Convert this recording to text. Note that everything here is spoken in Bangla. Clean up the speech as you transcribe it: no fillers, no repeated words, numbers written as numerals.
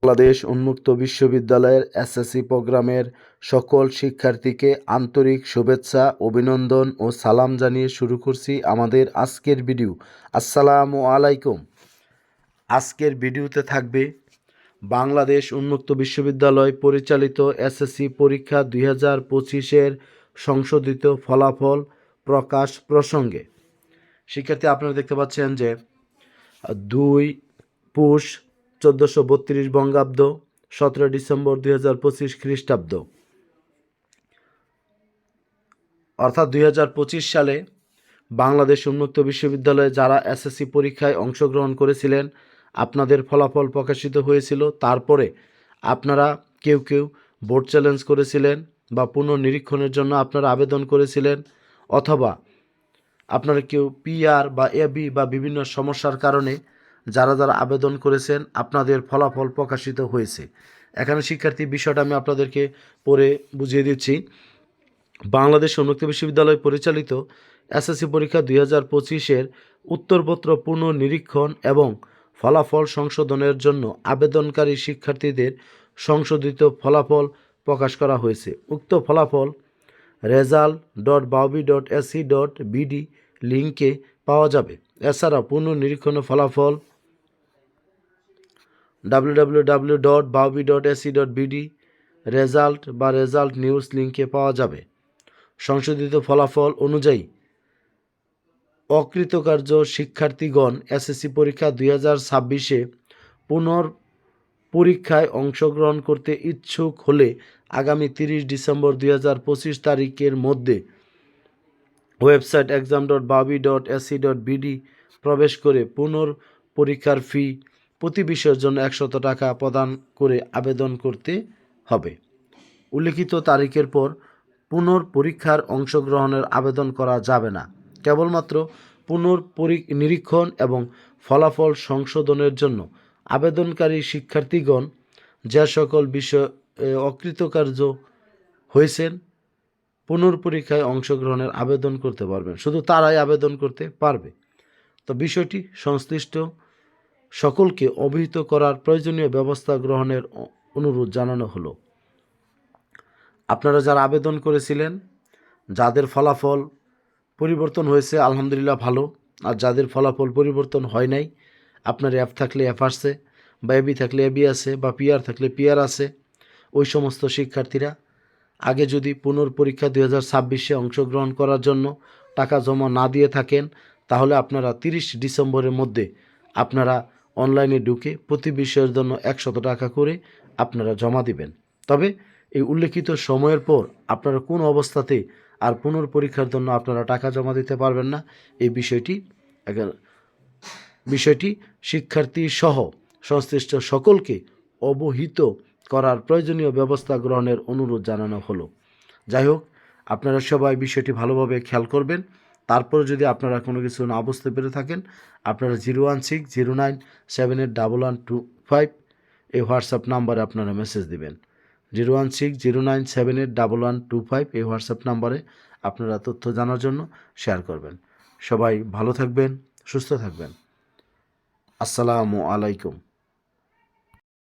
বাংলাদেশ উন্মুক্ত বিশ্ববিদ্যালয়ের এসএসসি প্রোগ্রামের সকল শিক্ষার্থীকে আন্তরিক শুভেচ্ছা, অভিনন্দন ও সালাম জানিয়ে শুরু করছি আমাদের আজকের ভিডিও। আসসালামু আলাইকুম। আজকের ভিডিওতে থাকবে বাংলাদেশ উন্মুক্ত বিশ্ববিদ্যালয় পরিচালিত এসএসসি পরীক্ষা 2025-এর সংশোধিত ফলাফল প্রকাশ প্রসঙ্গে। শিক্ষার্থী, আপনারা দেখতে পাচ্ছেন যে 2 পুষ 1432 বঙ্গাব্দ, 17 ডিসেম্বর 2025 খ্রিস্টাব্দ, অর্থাৎ 2025 সালে বাংলাদেশ উন্মুক্ত বিশ্ববিদ্যালয়ে যারা এসএসসি পরীক্ষায় অংশগ্রহণ করেছিলেন, আপনাদের ফলাফল প্রকাশিত হয়েছিল। তারপরে আপনারা কেউ কেউ বোর্ড চ্যালেঞ্জ করেছিলেন বা পুনর্নিরীক্ষণের জন্য আপনারা আবেদন করেছিলেন, অথবা আপনারা কেউ পিআর বা এবি বা বিভিন্ন সমস্যার কারণে যারা আবেদন করেছেন, আপনাদের ফলাফল প্রকাশিত হয়েছে। এখানে শিক্ষার্থী, বিষয়টা আমি আপনাদেরকে পরে বুঝিয়ে দিচ্ছি। বাংলাদেশ উন্মুক্ত বিশ্ববিদ্যালয় পরিচালিত এসএসসি পরীক্ষা 2025-এর উত্তরপত্র পুনর্নিরীক্ষণ এবং ফলাফল সংশোধনের জন্য আবেদনকারী শিক্ষার্থীদের সংশোধিত ফলাফল প্রকাশ করা হয়েছে। উক্ত ফলাফল result.baobi.ac.bd লিঙ্কে পাওয়া যাবে। এছাড়া পুনর্নিরীক্ষণের ফলাফল www.baobi.ac.bd রেজাল্ট বা রেজাল্ট নিউজ লিঙ্কে পাওয়া যাবে। সংশোধিত ফলাফল অনুযায়ী অকৃতকার্য শিক্ষার্থীগণ এসএসসি পরীক্ষা 2026-এ পরীক্ষায় অংশগ্রহণ করতে ইচ্ছুক হলে আগামী 30 ডিসেম্বর 2025 তারিখের মধ্যে ওয়েবসাইট exam.baobi.ac.bd প্রবেশ করে পরীক্ষার ফি প্রতি বিষয়ের জন্য 100 টাকা প্রদান করে আবেদন করতে হবে। উল্লিখিত তারিখের পর পরীক্ষার অংশগ্রহণের আবেদন করা যাবে না। কেবলমাত্র নিরীক্ষণ এবং ফলাফল সংশোধনের জন্য আবেদনকারী শিক্ষার্থীগণ যে সকল বিষয় অকৃতকার্য হয়েছেন, পরীক্ষায় অংশগ্রহণের আবেদন করতে পারবেন। শুধু তারাই আবেদন করতে পারবে। তো বিষয়টি সংশ্লিষ্ট সকলকে অবহিত করার প্রয়োজনীয় ব্যবস্থা গ্রহণের অনুরোধ জানানো হলো। আপনারা যারা আবেদন করেছিলেন, যাদের ফলাফল পরিবর্তন হয়েছে, আলহামদুলিল্লাহ ভালো। আর যাদের ফলাফল পরিবর্তন হয় নাই, আপনার অ্যাপ থাকলে অ্যাপ আসছে, বা এবি থাকলে এবি আছে, বা পিআর থাকলে পিআর আছে, ওই সমস্ত শিক্ষার্থীরা আগে যদি পরীক্ষা 2026-এ অংশগ্রহণ করার জন্য টাকা জমা না দিয়ে থাকেন, তাহলে আপনারা 30 ডিসেম্বরের মধ্যে আপনারা অনলাইনে ঢুকে প্রতি বিষয়ের জন্য 100 টাকা করে আপনারা জমা দিবেন। তবে এই উল্লেখিত সময়ের পর আপনারা কোন অবস্থাতে আর পরীক্ষার জন্য আপনারা টাকা জমা দিতে পারবেন না। এই বিষয়টি শিক্ষার্থী সহ সংশ্লিষ্ট সকলকে অবহিত করার প্রয়োজনীয় ব্যবস্থা গ্রহণের অনুরোধ জানানো হলো। যাই হোক, আপনারা সবাই বিষয়টি ভালোভাবে খেয়াল করবেন। তারপরে যদি আপনারা কোনো কিছু না বুঝতে পেরে থাকেন, আপনারা 01609781125 এই হোয়াটসঅ্যাপ নাম্বারে আপনারা মেসেজ দিবেন। 01609781125 এই হোয়াটসঅ্যাপ নাম্বারে আপনারা তথ্য জানার জন্য শেয়ার করবেন। সবাই ভালো থাকবেন, সুস্থ থাকবেন। আসসালামু আলাইকুম।